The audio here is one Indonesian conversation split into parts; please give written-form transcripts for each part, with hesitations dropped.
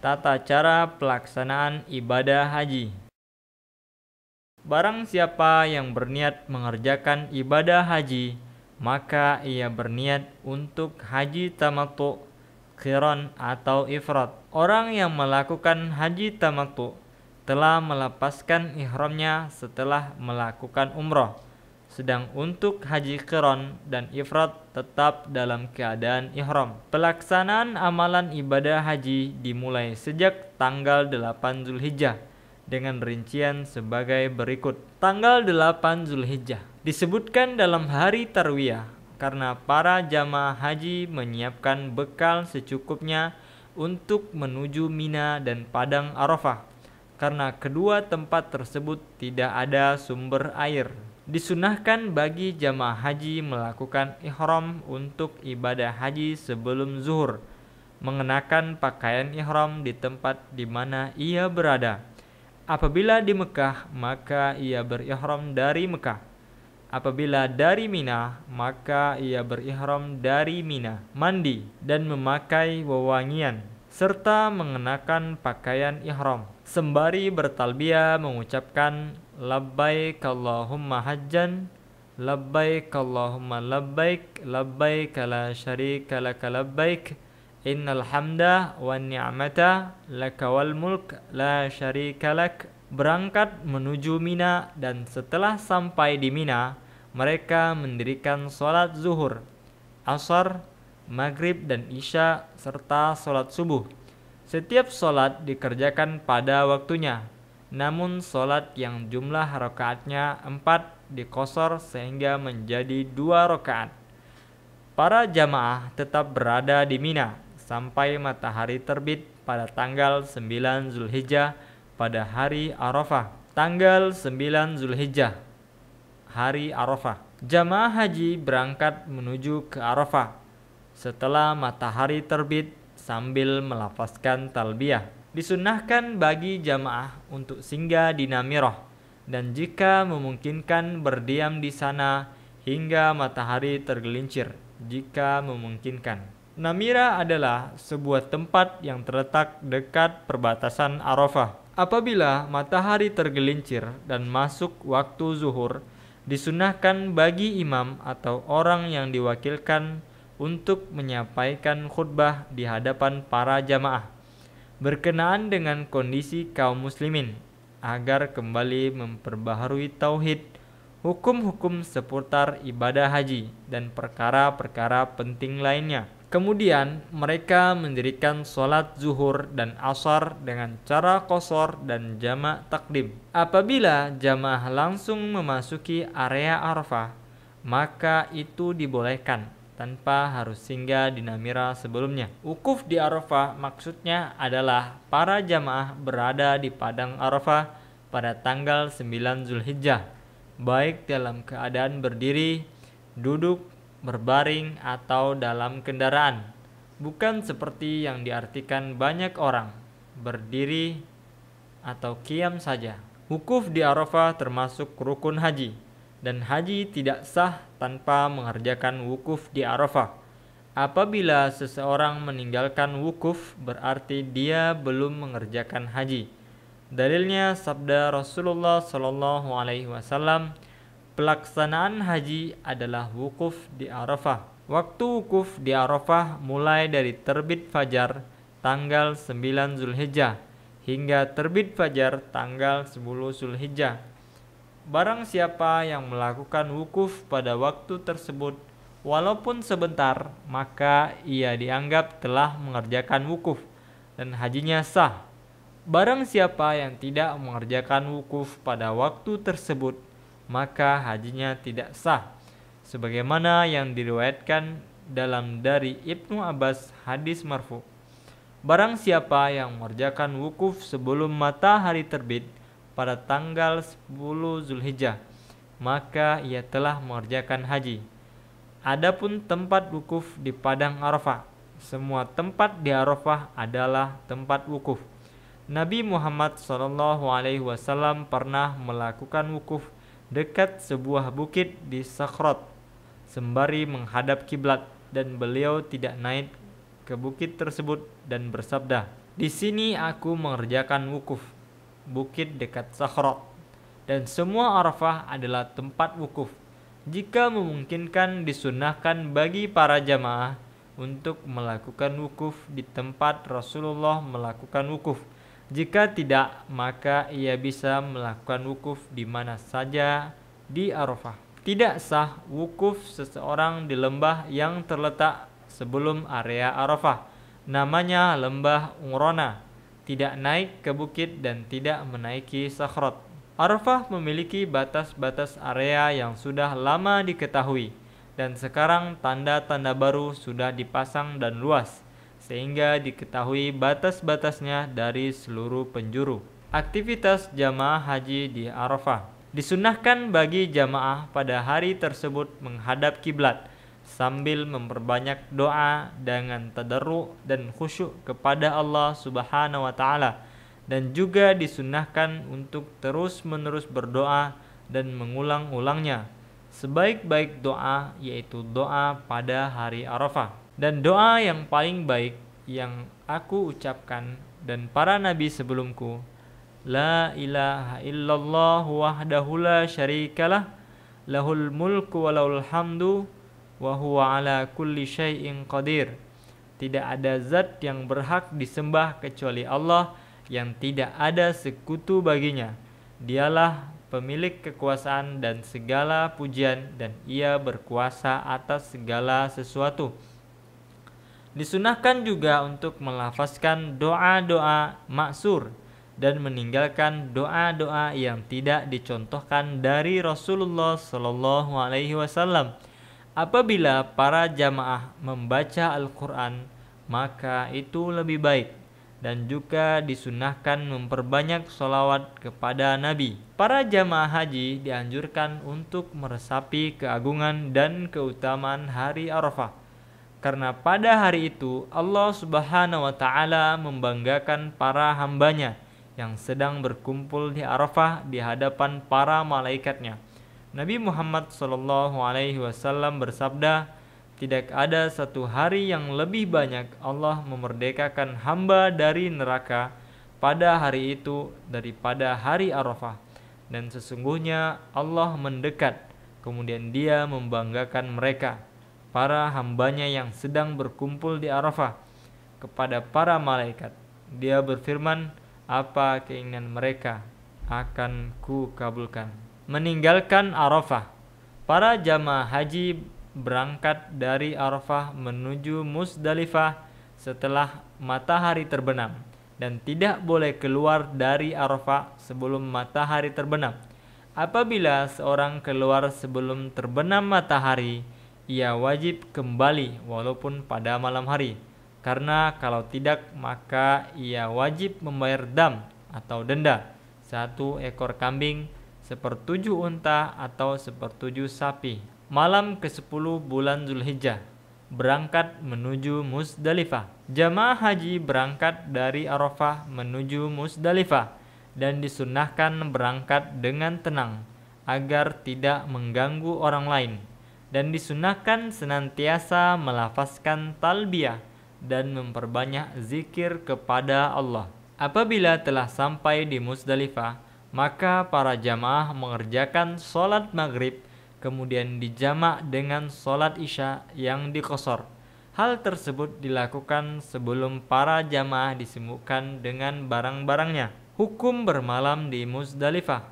Tata cara pelaksanaan ibadah haji. Barang siapa yang berniat mengerjakan ibadah haji, maka ia berniat untuk haji tamattu, qiran atau ifrad. Orang yang melakukan haji tamattu telah melepaskan ihramnya setelah melakukan umrah. Sedang untuk haji qiran dan ifrad tetap dalam keadaan ihram. Pelaksanaan amalan ibadah haji dimulai sejak tanggal 8 Zulhijjah dengan rincian sebagai berikut. Tanggal 8 Zulhijjah disebutkan dalam hari tarwiyah karena para jamaah haji menyiapkan bekal secukupnya untuk menuju Mina dan Padang Arafah karena kedua tempat tersebut tidak ada sumber air. Disunahkan bagi jamaah haji melakukan ihram untuk ibadah haji sebelum zuhur, mengenakan pakaian ihram di tempat di mana ia berada. Apabila di Mekah, maka ia berihram dari Mekah. Apabila dari Mina, maka ia berihram dari Mina. Mandi dan memakai wewangian serta mengenakan pakaian ihram sembari bertalbiyah mengucapkan labbaik Allahumma hajjan, labbaik Allahumma labbaik, labbaik la syarika laka labbaik, innal hamda wan ni'mata laka wal mulk la syarika lak. Berangkat menuju Mina dan setelah sampai di Mina, mereka mendirikan sholat zuhur, asar, maghrib dan isya serta sholat subuh. Setiap sholat dikerjakan pada waktunya, namun sholat yang jumlah rakaatnya 4 dikosor sehingga menjadi 2 rakaat. Para jamaah tetap berada di Mina sampai matahari terbit pada tanggal 9 Zulhijjah pada hari Arafah. Tanggal 9 Zulhijjah, hari Arafah. Jamaah haji berangkat menuju ke Arafah setelah matahari terbit sambil melafazkan talbiyah. Disunahkan bagi jamaah untuk singgah di Namirah dan jika memungkinkan berdiam di sana hingga matahari tergelincir jika memungkinkan. Namirah adalah sebuah tempat yang terletak dekat perbatasan Arafah. Apabila matahari tergelincir dan masuk waktu zuhur, disunahkan bagi imam atau orang yang diwakilkan untuk menyampaikan khutbah di hadapan para jamaah berkenaan dengan kondisi kaum muslimin agar kembali memperbaharui tauhid, hukum-hukum seputar ibadah haji dan perkara-perkara penting lainnya. Kemudian mereka mendirikan sholat zuhur dan asar dengan cara qasar dan jamak takdim. Apabila jamaah langsung memasuki area Arafah, maka itu dibolehkan tanpa harus singgah di Namirah sebelumnya. Wukuf di Arafah maksudnya adalah para jamaah berada di Padang Arafah pada tanggal 9 Zulhijjah, baik dalam keadaan berdiri, duduk, berbaring, atau dalam kendaraan. Bukan seperti yang diartikan banyak orang, berdiri atau qiyam saja. Wukuf di Arafah termasuk rukun haji, dan haji tidak sah tanpa mengerjakan wukuf di Arafah. Apabila seseorang meninggalkan wukuf, berarti dia belum mengerjakan haji. Dalilnya sabda Rasulullah SAW, pelaksanaan haji adalah wukuf di Arafah. Waktu wukuf di Arafah mulai dari terbit fajar tanggal 9 Zulhijjah hingga terbit fajar tanggal 10 Zulhijjah. Barang siapa yang melakukan wukuf pada waktu tersebut walaupun sebentar, maka ia dianggap telah mengerjakan wukuf dan hajinya sah. Barang siapa yang tidak mengerjakan wukuf pada waktu tersebut, maka hajinya tidak sah. Sebagaimana yang diriwayatkan dalam dari Ibnu Abbas hadis marfu. Barang siapa yang mengerjakan wukuf sebelum matahari terbit pada tanggal 10 Zulhijjah, maka ia telah mengerjakan haji. Adapun tempat wukuf di Padang Arafah, semua tempat di Arafah adalah tempat wukuf. Nabi Muhammad SAW pernah melakukan wukuf dekat sebuah bukit di Sakhrot sembari menghadap kiblat, dan beliau tidak naik ke ke bukit tersebut dan bersabda, "Di sini aku mengerjakan wukuf, bukit dekat Sakhrah, dan semua Arafah adalah tempat wukuf. Jika memungkinkan, disunahkan bagi para jamaah untuk melakukan wukuf di tempat Rasulullah melakukan wukuf. Jika tidak, maka ia bisa melakukan wukuf di mana saja di Arafah. Tidak sah wukuf seseorang di lembah yang terletak sebelum area Arafah, namanya lembah Urana, tidak naik ke bukit dan tidak menaiki Sakhrah. Arafah memiliki batas-batas area yang sudah lama diketahui, dan sekarang tanda-tanda baru sudah dipasang dan luas, sehingga diketahui batas-batasnya dari seluruh penjuru. Aktivitas jamaah haji di Arafah. Disunahkan bagi jamaah pada hari tersebut menghadap kiblat sambil memperbanyak doa dengan tadarru dan khusyuk kepada Allah Subhanahu wa taala, dan juga disunahkan untuk terus-menerus berdoa dan mengulang-ulangnya. Sebaik-baik doa yaitu doa pada hari Arafah. Dan doa yang paling baik yang aku ucapkan dan para nabi sebelumku, La ilaha illallah wahdahu la syarikalah, lahul mulku wa lahul hamdu, wa huwa ala kulli syai'in qadir. Tidak ada zat yang berhak disembah kecuali Allah, yang tidak ada sekutu baginya. Dialah pemilik kekuasaan dan segala pujian, dan ia berkuasa atas segala sesuatu. Disunahkan juga untuk melafazkan doa-doa maksur dan meninggalkan doa-doa yang tidak dicontohkan dari Rasulullah Shallallahu Alaihi Wasallam. Apabila para jamaah membaca Al-Quran, maka itu lebih baik, dan juga disunahkan memperbanyak sholawat kepada Nabi. Para jamaah haji dianjurkan untuk meresapi keagungan dan keutamaan hari Arafah, karena pada hari itu Allah Subhanahu wa taala membanggakan para hambanya yang sedang berkumpul di Arafah di hadapan para malaikatnya. Nabi Muhammad SAW bersabda, tidak ada satu hari yang lebih banyak Allah memerdekakan hamba dari neraka pada hari itu daripada hari Arafah. Dan sesungguhnya Allah mendekat, kemudian Dia membanggakan mereka, para hambanya yang sedang berkumpul di Arafah, kepada para malaikat. Dia berfirman, apa keinginan mereka akan ku kabulkan. Meninggalkan Arafah. Para jamaah haji berangkat dari Arafah menuju Muzdalifah setelah matahari terbenam, dan tidak boleh keluar dari Arafah sebelum matahari terbenam. Apabila seorang keluar sebelum terbenam matahari, ia wajib kembali walaupun pada malam hari, karena kalau tidak maka ia wajib membayar dam atau denda, 1 ekor kambing, 1/7 unta atau 1/7 sapi. Malam ke-10 bulan Zulhijjah, berangkat menuju Muzdalifah. Jamaah haji berangkat dari Arafah menuju Muzdalifah, dan disunahkan berangkat dengan tenang agar tidak mengganggu orang lain, dan disunahkan senantiasa melafazkan talbiyah dan memperbanyak zikir kepada Allah. Apabila telah sampai di Muzdalifah, maka para jamaah mengerjakan sholat maghrib, kemudian dijamak dengan sholat isya yang diqashar. Hal tersebut dilakukan sebelum para jamaah disibukkan dengan barang-barangnya. Hukum bermalam di Muzdalifah.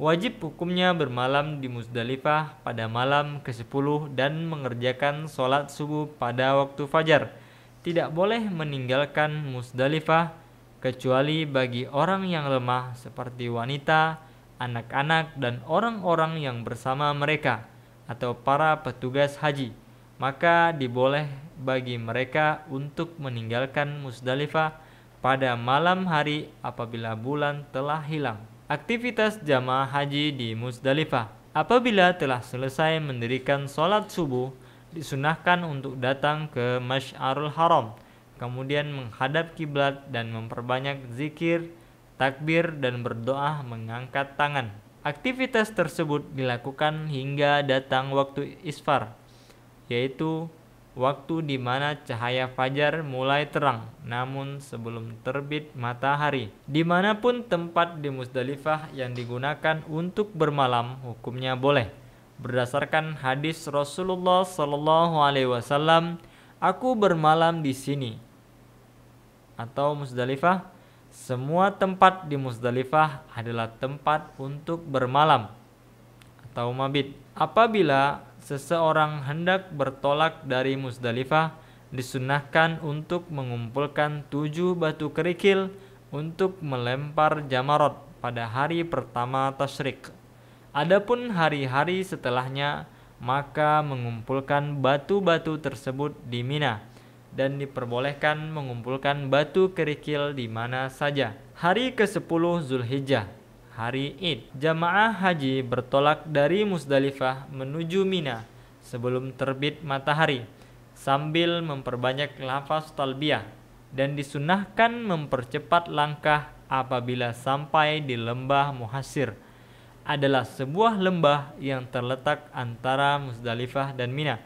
Wajib hukumnya bermalam di Muzdalifah pada malam ke-10 dan mengerjakan sholat subuh pada waktu fajar. Tidak boleh meninggalkan Muzdalifah kecuali bagi orang yang lemah seperti wanita, anak-anak, dan orang-orang yang bersama mereka, atau para petugas haji. Maka diboleh bagi mereka untuk meninggalkan Muzdalifah pada malam hari apabila bulan telah hilang. Aktivitas jamaah haji di Muzdalifah. Apabila telah selesai mendirikan sholat subuh, disunahkan untuk datang ke Masy'arul Haram, kemudian menghadap kiblat dan memperbanyak zikir, takbir, dan berdoa mengangkat tangan. Aktivitas tersebut dilakukan hingga datang waktu isfar, yaitu waktu di mana cahaya fajar mulai terang, namun sebelum terbit matahari. Dimanapun tempat di Musdalifah yang digunakan untuk bermalam, hukumnya boleh. Berdasarkan hadis Rasulullah SAW, aku bermalam di sini atau Musdalifah. Semua tempat di Musdalifah adalah tempat untuk bermalam atau mabit. Apabila seseorang hendak bertolak dari Musdalifah, disunnahkan untuk mengumpulkan 7 batu kerikil untuk melempar jamarot pada hari pertama tasyrik. Adapun hari-hari setelahnya, maka mengumpulkan batu-batu tersebut di Mina, dan diperbolehkan mengumpulkan batu kerikil di mana saja. Hari ke-10 Zulhijjah, hari Id, jamaah haji bertolak dari Musdalifah menuju Mina sebelum terbit matahari sambil memperbanyak lafaz talbiyah, dan disunnahkan mempercepat langkah apabila sampai di lembah Muhassir. Adalah sebuah lembah yang terletak antara Musdalifah dan Mina.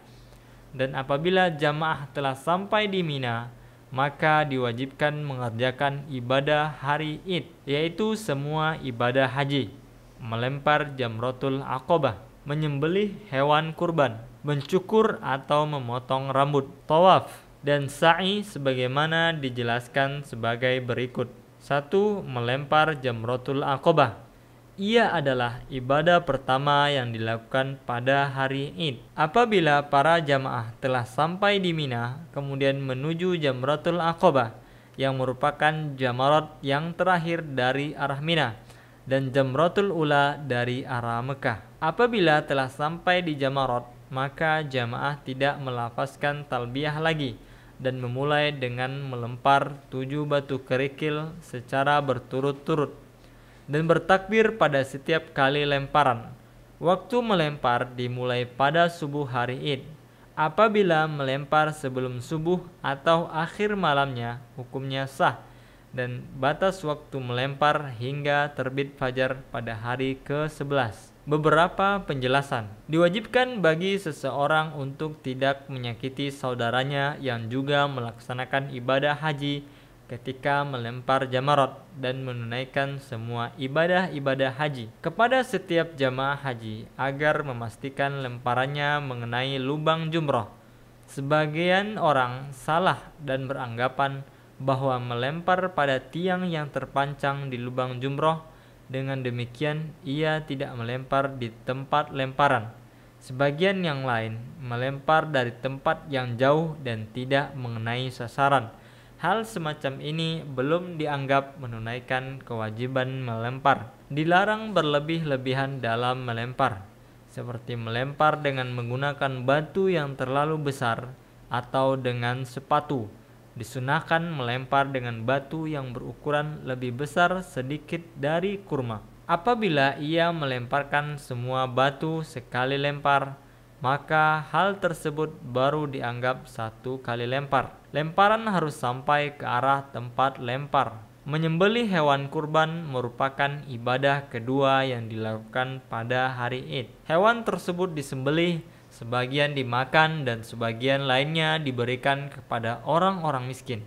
Dan apabila jamaah telah sampai di Mina, maka diwajibkan mengerjakan ibadah hari Id, yaitu semua ibadah haji: melempar jamratul aqabah, menyembelih hewan kurban, mencukur atau memotong rambut, tawaf, dan sa'i sebagaimana dijelaskan sebagai berikut. 1. Melempar jamratul aqabah. Ia adalah ibadah pertama yang dilakukan pada hari Id. Apabila para jamaah telah sampai di Mina, kemudian menuju Jamratul Aqabah, yang merupakan jamarat yang terakhir dari arah Mina, dan Jamratul Ula dari arah Mekah. Apabila telah sampai di jamarat, maka jamaah tidak melafazkan talbiyah lagi, dan memulai dengan melempar 7 batu kerikil secara berturut-turut, dan bertakbir pada setiap kali lemparan. Waktu melempar dimulai pada subuh hari Id. Apabila melempar sebelum subuh atau akhir malamnya, hukumnya sah, dan batas waktu melempar hingga terbit fajar pada hari ke-11. Beberapa penjelasan. Diwajibkan bagi seseorang untuk tidak menyakiti saudaranya yang juga melaksanakan ibadah haji ketika melempar jamarat dan menunaikan semua ibadah-ibadah haji kepada setiap jamaah haji agar memastikan lemparannya mengenai lubang jumroh. Sebagian orang salah dan beranggapan bahwa melempar pada tiang yang terpancang di lubang jumroh, dengan demikian ia tidak melempar di tempat lemparan. Sebagian yang lain melempar dari tempat yang jauh dan tidak mengenai sasaran. Hal semacam ini belum dianggap menunaikan kewajiban melempar. Dilarang berlebih-lebihan dalam melempar, seperti melempar dengan menggunakan batu yang terlalu besar atau dengan sepatu. Disunahkan melempar dengan batu yang berukuran lebih besar sedikit dari kurma. Apabila ia melemparkan semua batu sekali lempar, maka hal tersebut baru dianggap satu kali lempar. Lemparan harus sampai ke arah tempat lempar. Menyembelih hewan kurban merupakan ibadah kedua yang dilakukan pada hari Id. Hewan tersebut disembelih, sebagian dimakan, dan sebagian lainnya diberikan kepada orang-orang miskin.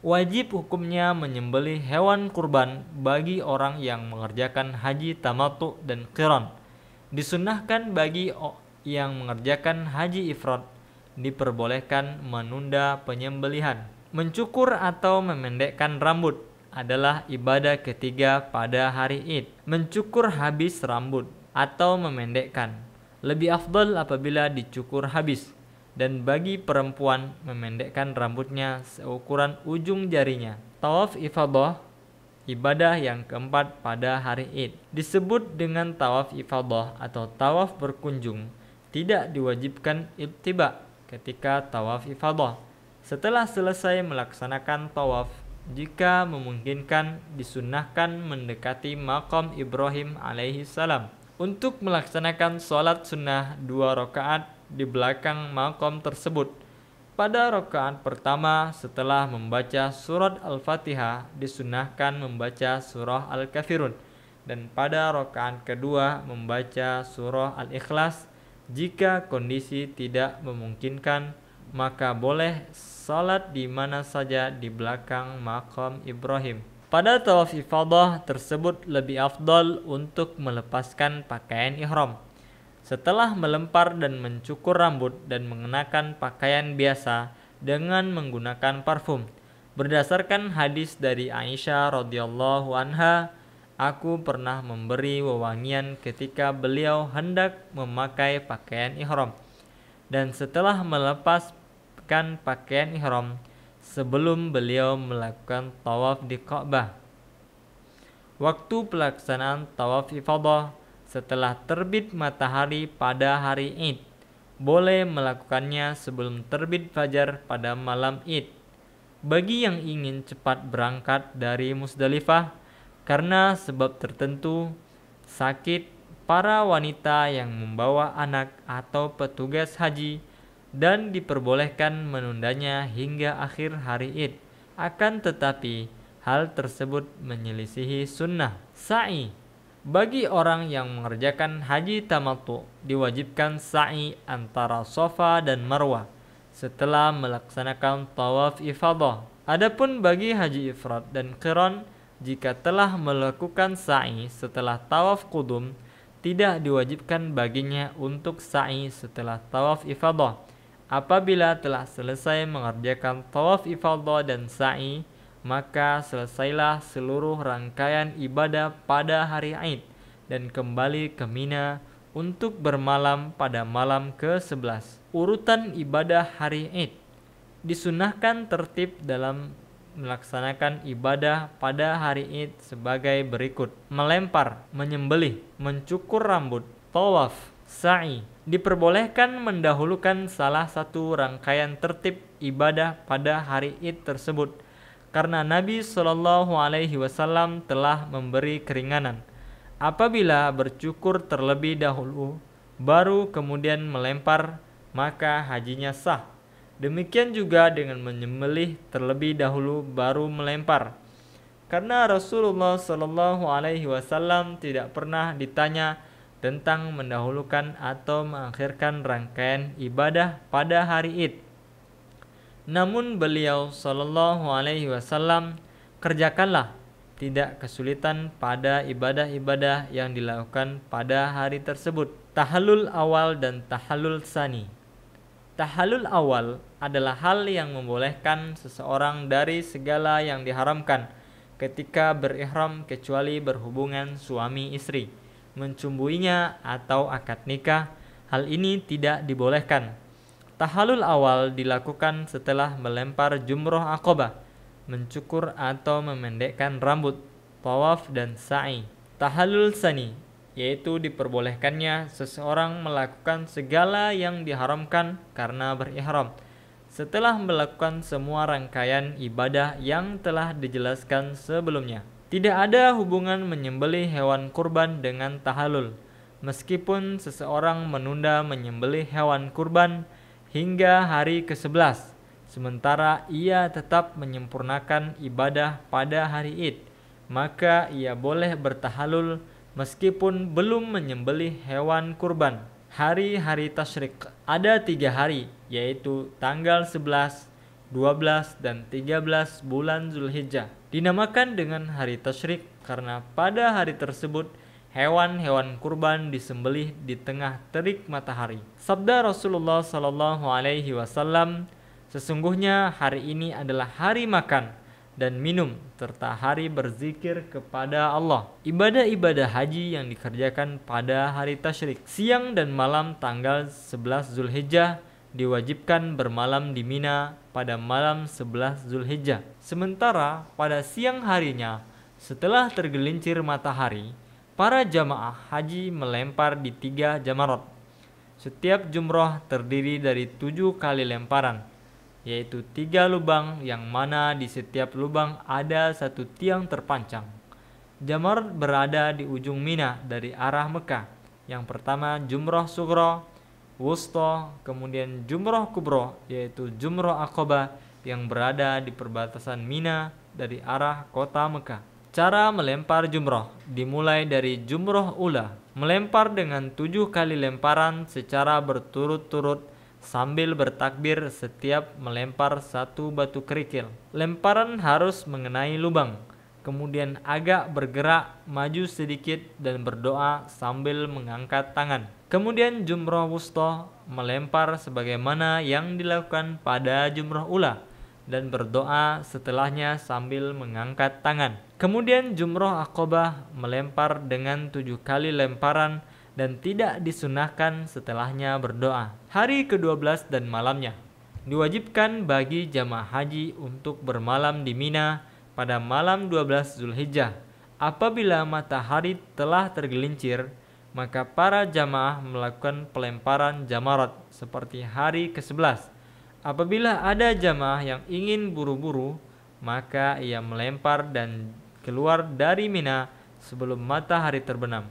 Wajib hukumnya menyembelih hewan kurban bagi orang yang mengerjakan haji tamattu dan qiran. Disunnahkan bagi yang mengerjakan haji ifrad diperbolehkan menunda penyembelihan. Mencukur atau memendekkan rambut adalah ibadah ketiga pada hari Id. Mencukur habis rambut atau memendekkan lebih afdal apabila dicukur habis, dan bagi perempuan memendekkan rambutnya seukuran ujung jarinya. Tawaf ifadah, ibadah yang keempat pada hari Id, disebut dengan tawaf ifadah atau tawaf berkunjung. Tidak diwajibkan ittiba ketika tawaf ifadah. Setelah selesai melaksanakan tawaf, jika memungkinkan disunnahkan mendekati makam Ibrahim alaihi salam untuk melaksanakan sholat sunnah 2 rakaat di belakang makam tersebut. Pada rakaat pertama setelah membaca surat Al-Fatihah disunnahkan membaca surah Al-Kafirun, dan pada rakaat kedua membaca surah Al-Ikhlas. Jika kondisi tidak memungkinkan, maka boleh salat di mana saja di belakang makam Ibrahim. Pada tawaf ifadah tersebut lebih afdal untuk melepaskan pakaian ihram. Setelah melempar dan mencukur rambut dan mengenakan pakaian biasa dengan menggunakan parfum. Berdasarkan hadis dari Aisyah radhiyallahu anha, aku pernah memberi wewangian ketika beliau hendak memakai pakaian ihram. Dan setelah melepaskan pakaian ihram, sebelum beliau melakukan tawaf di Ka'bah. Waktu pelaksanaan tawaf ifadah setelah terbit matahari pada hari Id. Boleh melakukannya sebelum terbit fajar pada malam Id. Bagi yang ingin cepat berangkat dari Musdalifah karena sebab tertentu, sakit, para wanita yang membawa anak atau petugas haji dan diperbolehkan menundanya hingga akhir hari Id. Akan tetapi, hal tersebut menyelisihi sunnah. Sa'i. Bagi orang yang mengerjakan haji tamattu, diwajibkan sa'i antara Safa dan Marwah setelah melaksanakan tawaf ifadah. Adapun bagi haji ifrad dan qiran, jika telah melakukan sa'i setelah tawaf qudum, tidak diwajibkan baginya untuk sa'i setelah tawaf ifadah. Apabila telah selesai mengerjakan tawaf ifadah dan sa'i, maka selesailah seluruh rangkaian ibadah pada hari Id dan kembali ke Mina untuk bermalam pada malam ke-11. Urutan ibadah hari Id. Disunahkan tertib dalam melaksanakan ibadah pada hari Id sebagai berikut: melempar, menyembelih, mencukur rambut, tawaf, sa'i. Diperbolehkan mendahulukan salah satu rangkaian tertib ibadah pada hari Id tersebut karena Nabi SAW telah memberi keringanan. Apabila bercukur terlebih dahulu, baru kemudian melempar, maka hajinya sah. Demikian juga dengan menyembelih terlebih dahulu baru melempar. Karena Rasulullah SAW tidak pernah ditanya tentang mendahulukan atau mengakhirkan rangkaian ibadah pada hari Id. Namun beliau SAW kerjakanlah, tidak kesulitan pada ibadah-ibadah yang dilakukan pada hari tersebut. Tahallul awal dan tahallul tsani. Tahallul awal adalah hal yang membolehkan seseorang dari segala yang diharamkan ketika berihram kecuali berhubungan suami istri, mencumbuinya atau akad nikah. Hal ini tidak dibolehkan. Tahallul awal dilakukan setelah melempar jumroh aqabah, mencukur atau memendekkan rambut, tawaf dan sa'i. Tahallul tsani, yaitu diperbolehkannya seseorang melakukan segala yang diharamkan karena berihram setelah melakukan semua rangkaian ibadah yang telah dijelaskan sebelumnya. Tidak ada hubungan menyembelih hewan kurban dengan tahallul, meskipun seseorang menunda menyembelih hewan kurban hingga hari ke-11, sementara ia tetap menyempurnakan ibadah pada hari Id, maka ia boleh bertahallul meskipun belum menyembelih hewan kurban. Hari-hari tasyrik ada 3 hari, yaitu tanggal 11, 12, dan 13 bulan Zulhijjah. Dinamakan dengan hari tasyrik karena pada hari tersebut hewan-hewan kurban disembelih di tengah terik matahari. Sabda Rasulullah SAW, sesungguhnya hari ini adalah hari makan dan minum serta hari berzikir kepada Allah. Ibadah-ibadah haji yang dikerjakan pada hari tasyrik, siang dan malam tanggal 11 Zulhijjah, diwajibkan bermalam di Mina pada malam 11 Zulhijjah. Sementara pada siang harinya setelah tergelincir matahari, para jamaah haji melempar di 3 jamarat. Setiap jumroh terdiri dari 7 kali lemparan, yaitu 3 lubang yang mana di setiap lubang ada 1 tiang terpancang. Jamarat berada di ujung Mina dari arah Mekah. Yang pertama jumroh sugro, wusta, kemudian jumroh kubro, yaitu jumroh aqabah yang berada di perbatasan Mina dari arah kota Mekah. Cara melempar jumroh dimulai dari jumroh ula, melempar dengan 7 kali lemparan secara berturut-turut sambil bertakbir setiap melempar satu batu kerikil. Lemparan harus mengenai lubang, kemudian agak bergerak maju sedikit dan berdoa sambil mengangkat tangan. Kemudian jumroh wusta melempar sebagaimana yang dilakukan pada jumroh ula dan berdoa setelahnya sambil mengangkat tangan. Kemudian jumroh aqobah melempar dengan 7 kali lemparan dan tidak disunahkan setelahnya berdoa. Hari ke-12 dan malamnya diwajibkan bagi jamaah haji untuk bermalam di Mina pada malam 12 Zulhijjah. Apabila matahari telah tergelincir, maka para jamaah melakukan pelemparan jamarat seperti hari ke-11. Apabila ada jamaah yang ingin buru-buru, maka ia melempar dan keluar dari Mina sebelum matahari terbenam.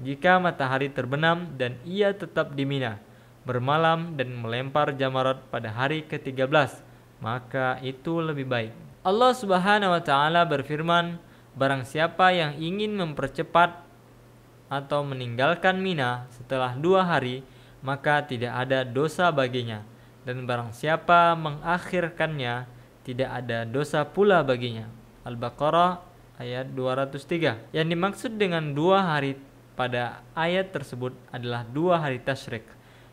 Jika matahari terbenam dan ia tetap di Mina, bermalam dan melempar jamarat pada hari ke-13, maka itu lebih baik. Allah Subhanahu wa taala berfirman, barang siapa yang ingin mempercepat atau meninggalkan Mina setelah 2 hari, maka tidak ada dosa baginya. Dan barang siapa mengakhirkannya, tidak ada dosa pula baginya. Al-Baqarah ayat 203. Yang dimaksud dengan 2 hari pada ayat tersebut adalah 2 hari tasyrik,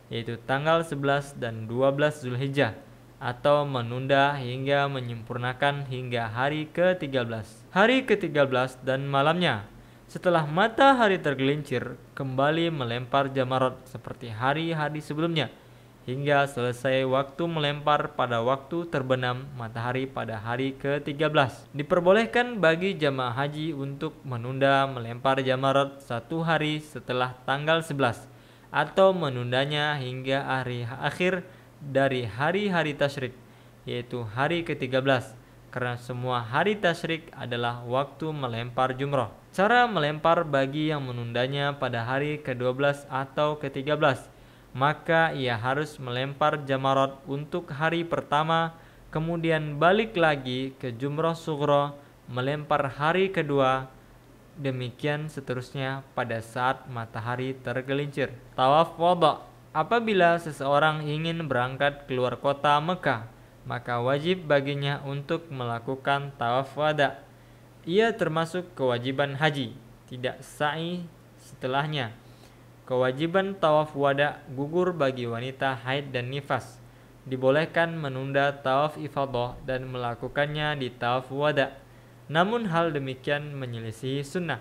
yaitu tanggal 11 dan 12 Zulhijjah, atau menunda hingga menyempurnakan hingga hari ke-13. Hari ke-13 dan malamnya, setelah matahari tergelincir, kembali melempar jamarat seperti hari-hari sebelumnya, hingga selesai waktu melempar pada waktu terbenam matahari pada hari ke-13. Diperbolehkan bagi jamaah haji untuk menunda melempar jamarat 1 hari setelah tanggal 11, atau menundanya hingga hari akhir dari hari-hari tasyrik, yaitu hari ke-13, karena semua hari tasyrik adalah waktu melempar jumrah. Cara melempar bagi yang menundanya pada hari ke-12 atau ke-13, maka ia harus melempar jamarat untuk hari pertama, kemudian balik lagi ke jumrah sughra, melempar hari kedua, demikian seterusnya pada saat matahari tergelincir. Tawaf wada. Apabila seseorang ingin berangkat keluar kota Mekah, maka wajib baginya untuk melakukan tawaf wada. Ia termasuk kewajiban haji, tidak sa'i setelahnya. Kewajiban tawaf wada gugur bagi wanita haid dan nifas. Dibolehkan menunda tawaf ifadah dan melakukannya di tawaf wada. Namun hal demikian menyelisihi sunnah.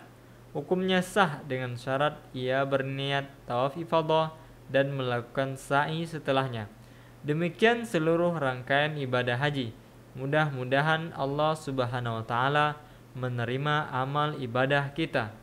Hukumnya sah dengan syarat ia berniat tawaf ifadah dan melakukan sa'i setelahnya. Demikian seluruh rangkaian ibadah haji. Mudah-mudahan Allah Subhanahu wa taala menerima amal ibadah kita.